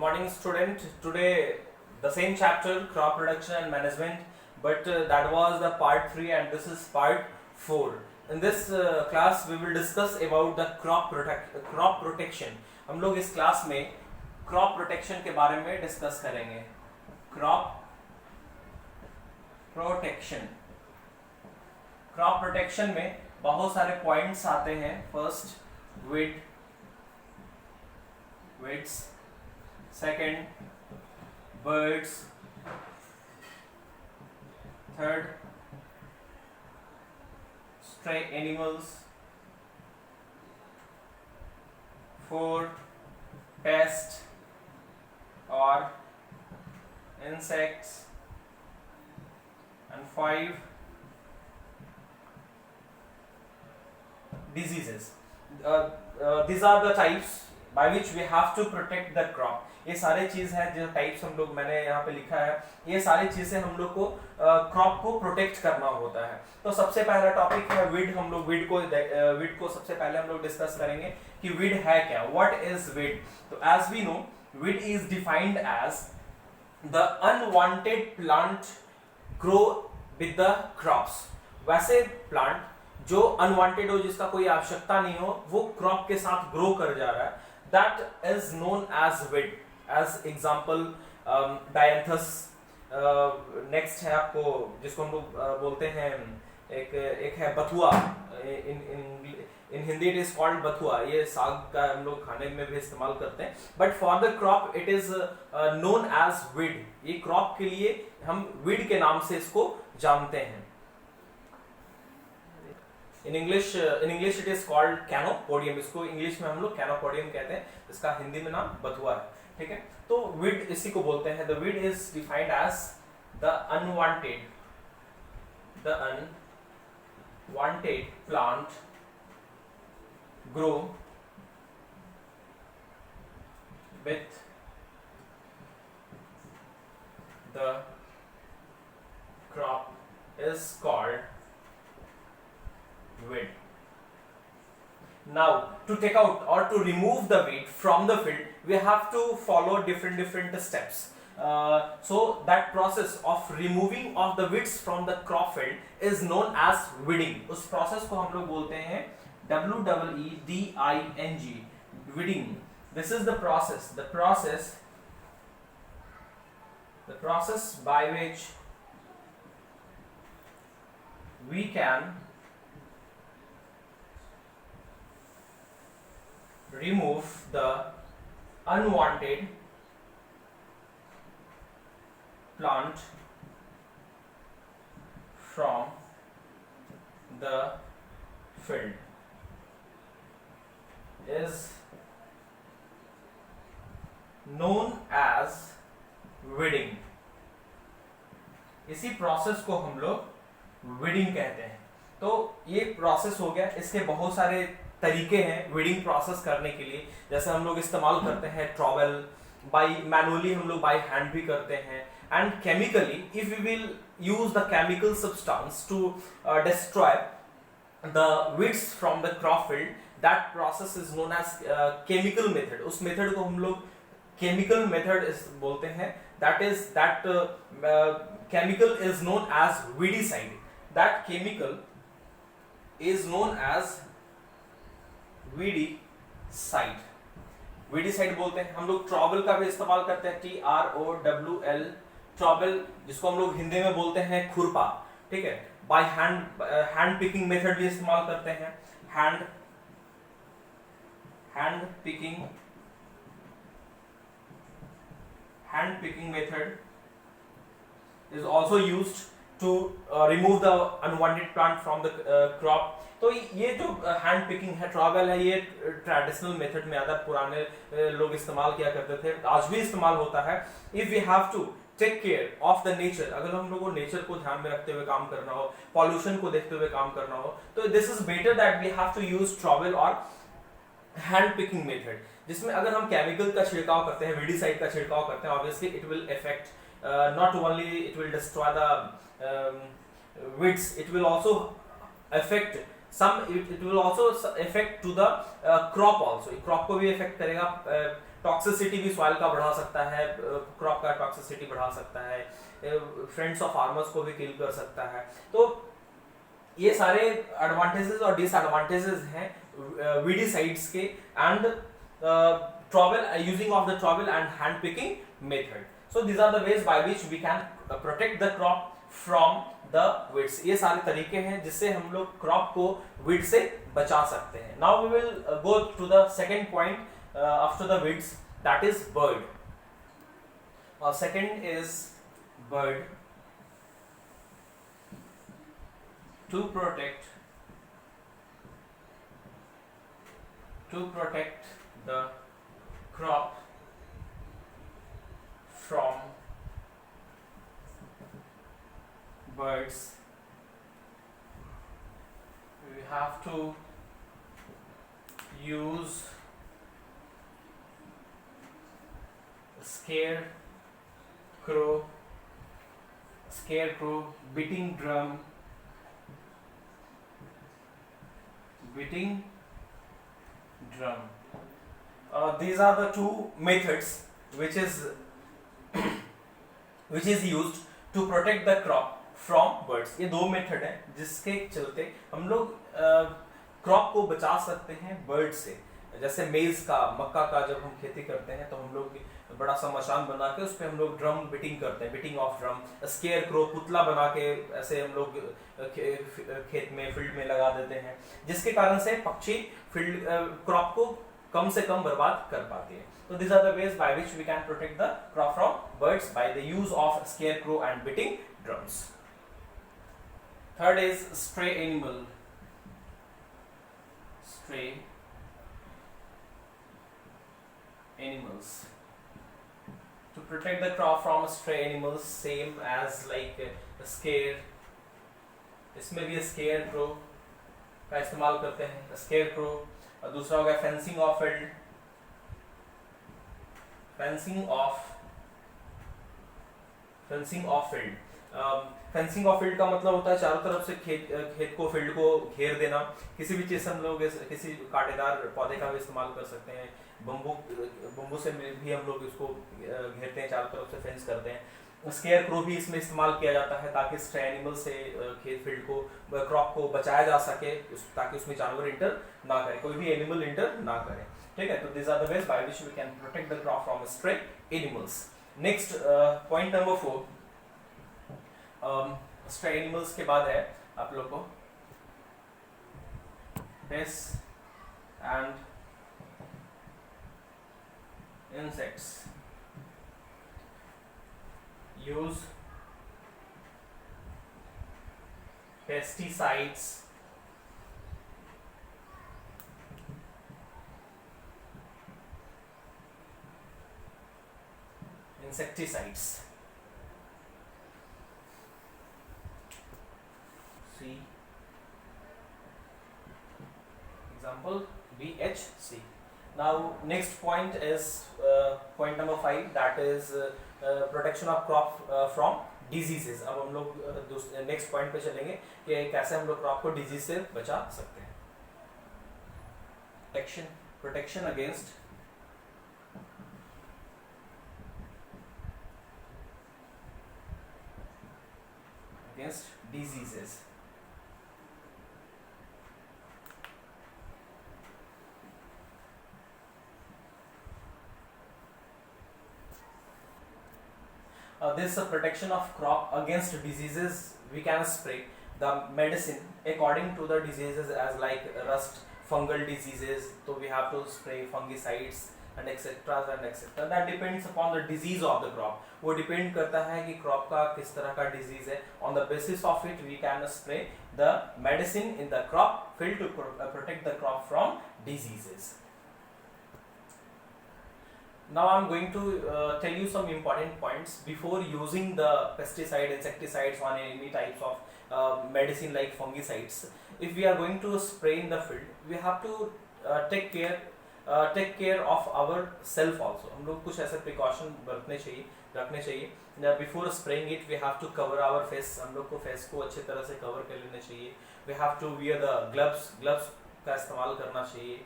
morning, student. Today, the same chapter, crop production and management, but that was the part 3 and this is part 4. In this class, we will discuss about the crop protection. हम लोग इस class में crop protection के बारे में discuss करेंगे. Crop protection में बहुत सारे पॉइंट्स आते हैं. First, weeds, second, birds, third, stray animals, fourth, pest or insects, and 5, diseases. These are the types by which we have to protect the crop. ये सारे चीज है जो टाइप्स हम लोग मैंने यहाँ पे लिखा है. ये सारी चीजें हम लोग को क्रॉप को प्रोटेक्ट करना होता है. तो सबसे पहला टॉपिक है वीड. हम लोग वीड को सबसे पहले हम लोग डिस्कस करेंगे कि वीड है क्या. What is weed? तो as we know, weed is defined as the unwanted plant grow with the crops. वैसे प्लांट जो अनवांटेड हो, जिसका कोई आवश्यकता नहीं हो, वो क्रॉप के साथ ग्रो कर जा रहा है, that is known as weed. As example, dianthus. Next है आपको जिसको हम लोग बोलते हैं, एक है बथुआ. in Hindi it is called बथुआ. ये साग का हम लोग खाने में भी इस्तेमाल करते हैं. But for the crop it is known as weed. ये क्रॉप के लिए हम weed के नाम से इसको जानते हैं. In English it is called canopodium. इसको इंग्लिश में हम लोग canopodium कहते हैं. इसका हिंदी में नाम बथुआ है. ठीक है. तो weed इसी को बोलते हैं. The weed is defined as the unwanted plant grow with the crop is called weed. Now, to take out or to remove the weed from the field, we have to follow different steps. So that process of removing of the weeds from the crop field is known as weeding. उस process को हम लोग बोलते हैं WEEDING, weeding. This is the process by which we can remove the unwanted plant from the field is known as weeding. इसी process को हम लोग weeding कहते हैं. तो ये प्रोसेस हो गया. इसके बहुत सारे तरीके हैं वीडिंग प्रोसेस करने के लिए. जैसे हम लोग इस्तेमाल करते हैं ट्रॉवेल, बाय मैनुअली हम लोग बाय हैंड भी करते हैं, and chemically if we will use the chemical substance to destroy the weeds from the crop field, that process is known as chemical method. उस मेथड को हम लोग केमिकल मेथड बोलते हैं. That chemical is known as weedicide. That chemical is known as weedicide. Weedicide बोलते हैं. हम लोग ट्रॉवेल का भी इस्तेमाल करते हैं, TROWL, ट्रॉवेल, जिसको हम लोग हिंदी में बोलते हैं खुरपा. ठीक है. बाय हैंड पिकिंग मेथड भी इस्तेमाल करते हैं. Hand picking method is also used to remove the unwanted plant from the crop. तो ये जो हैंड पिकिंग है, ट्रॉवेल है, ये ट्रेडिशनल मेथड में आता है. पुराने लोग इस्तेमाल किया करते थे, आज भी इस्तेमाल होता है. If we have to take care of the nature, अगर हम लोगों को नेचर को ध्यान में रखते हुए काम करना हो, पॉल्यूशन को देखते हुए काम करना हो, तो this is better that we have to use trowel और हैंड पिकिंग मेथड. जिसमें अगर हम केमिकल का छिड़काव करते हैं, वीडिसाइड का छिड़काव करते हैं, obviously it will effect not only it will destroy the weeds, it will also affect it will also affect to the crop also. crop को भी affect करेगा, टॉक्सिसिटी भी सॉइल का बढ़ा सकता है, क्रॉप का टॉक्सिसिटी बढ़ा सकता है, फ्रेंड्स ऑफ फार्मर्स को भी किल कर सकता है। तो ये सारे एडवांटेजेस और डिसएडवांटेजेस हैं वीडीसाइड्स के and trowel, using of the trowel and hand picking method. So these are the ways by which we can protect the crop from the weeds. ये सारे तरीके हैं जिससे हम लोग क्रॉप को वीड से बचा सकते हैं। Now we will go to the second point after the weeds, that is bird. Second is bird. To protect the crop from birds, we have to use scarecrow, beating drum, these are the two methods which is used to protect the crop from birds। ये दो method है जिसके चलते हम लोग crop को बचा सकते हैं बर्ड से। जैसे मेज का, मक्का का जब हम खेती करते हैं तो हम लोग बड़ा सा मचान बना के उस पे हम लोग ड्रम बीटिंग करते हैं, beating of drum. Square crow, पुतला बना के ऐसे हम लोग खेत में, फील्ड में लगा देते हैं, जिसके कारण से पक्षी फील्ड क्रॉप को कम से कम बर्बाद कर पाते हैं। तो these are the ways by which we can protect the crop from birds by the use of scarecrow and beating drums. Third is stray animal. Stray animals. To protect the crop from stray animals, same as like the scare, इसमें भी scarecrow का इस्तेमाल करते हैं, scarecrow। और दूसरा हो गया fencing of field. Fencing of field का मतलब होता है चारों तरफ से खेत को, फील्ड को घेर देना। किसी भी चीज से हम लोग किसी कांटेदार पौधे का भी इस्तेमाल कर सकते हैं। बम्बू से भी हम लोग इसको घेरते हैं, चारों तरफ से फेंस करते हैं। स्केयर क्रो भी इसमें इस्तेमाल किया जाता है ताकि स्ट्रे एनिमल से खेत फील्ड को, क्रॉप को बचाया जा सके, ताकि उसमें जानवर इंटर ना करे, कोई भी एनिमल इंटर ना करे। ठीक है, तो this are the ways by which we can protect the crop from stray animals. Next point number 4, stray animals के बाद है आप लोग को pest and insects। Use pesticides, insecticides। See example BHC। Now next point is point number 5, that is protection of crop from diseases। अब हम लोग next point पे चलेंगे कि कैसे हम लोग क्रॉप को डिजीज से बचा सकते हैं। Protection against diseases। This protection of crop against diseases, we can spray the medicine according to the diseases as like rust, fungal diseases, so we have to spray fungicides and etc and etc। that depends upon the disease of the crop। वो depend करता है कि crop का किस तरह का disease है। on the basis of it we can spray the medicine in the crop field to protect the crop from diseases। Now I am going to tell you some important points before using the pesticide, insecticides on any types of medicine like fungicides। If we are going to spray in the field, we have to take care of our self also। हम लोग कुछ ऐसे precaution रखने चाहिए। Before spraying it, we have to cover our face। हम लोग को face को अच्छे तरह से cover कर लेना चाहिए। We have to wear the gloves का इस्तेमाल करना चाहिए।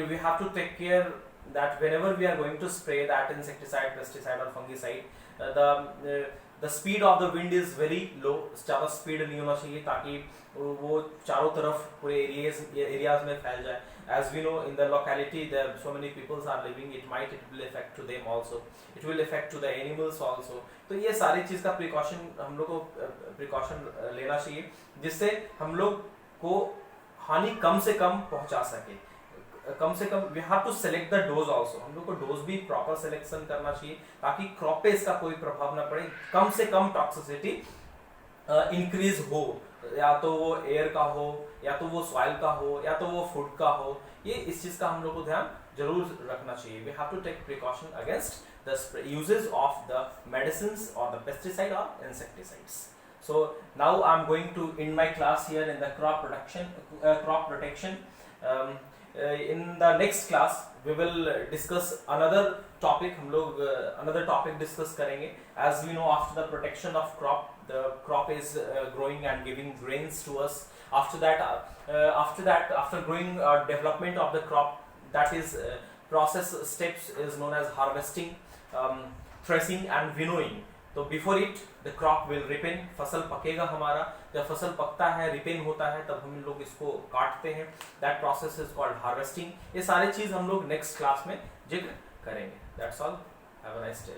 We have to take care that whenever we are going to spray that insecticide, pesticide or fungicide, the speed of the wind is very low, ज़्यादा speed नहीं होना चाहिए ताकि वो चारों तरफ पूरे एरियाज में फैल जाए. As we know, in the locality there so many people are living, it will affect to them also, it will affect to the animals also. तो ये सारी चीज़ का प्रिकॉशन हम लोग को प्रिकॉशन लेना चाहिए जिससे हम लोग को हानि कम से कम पहुंचा सके. कम से कम we have to select the dose also, हम लोग को डोज भी प्रॉपर सिलेक्शन करना चाहिए ताकि क्रॉप पे इसका कोई प्रभाव ना पड़े. कम से कम टॉक्सिसिटी इंक्रीज हो, या तो वो एयर का हो, या तो वो सॉइल का हो, या तो वो फूड का हो. ये इस चीज का हम लोग को ध्यान जरूर रखना चाहिए. We have to take precaution against the uses of the medicines और द पेस्टिसाइड और insecticides. So now I'm going to end my class here in the crop protection. In the next class we will discuss another topic. हम लोग another topic discuss करेंगे. As we know, after the protection of crop, the crop is growing and giving grains to us. After growing, development of the crop, that is process steps is known as harvesting, threshing and winnowing. तो before it the crop will ripen, फसल पकेगा हमारा. जब फसल पकता है, ripen होता है, तब हम लोग इसको काटते हैं. That process is called harvesting. ये सारी चीज हम लोग नेक्स्ट क्लास में जिक्र करेंगे. That's all. Have a nice day.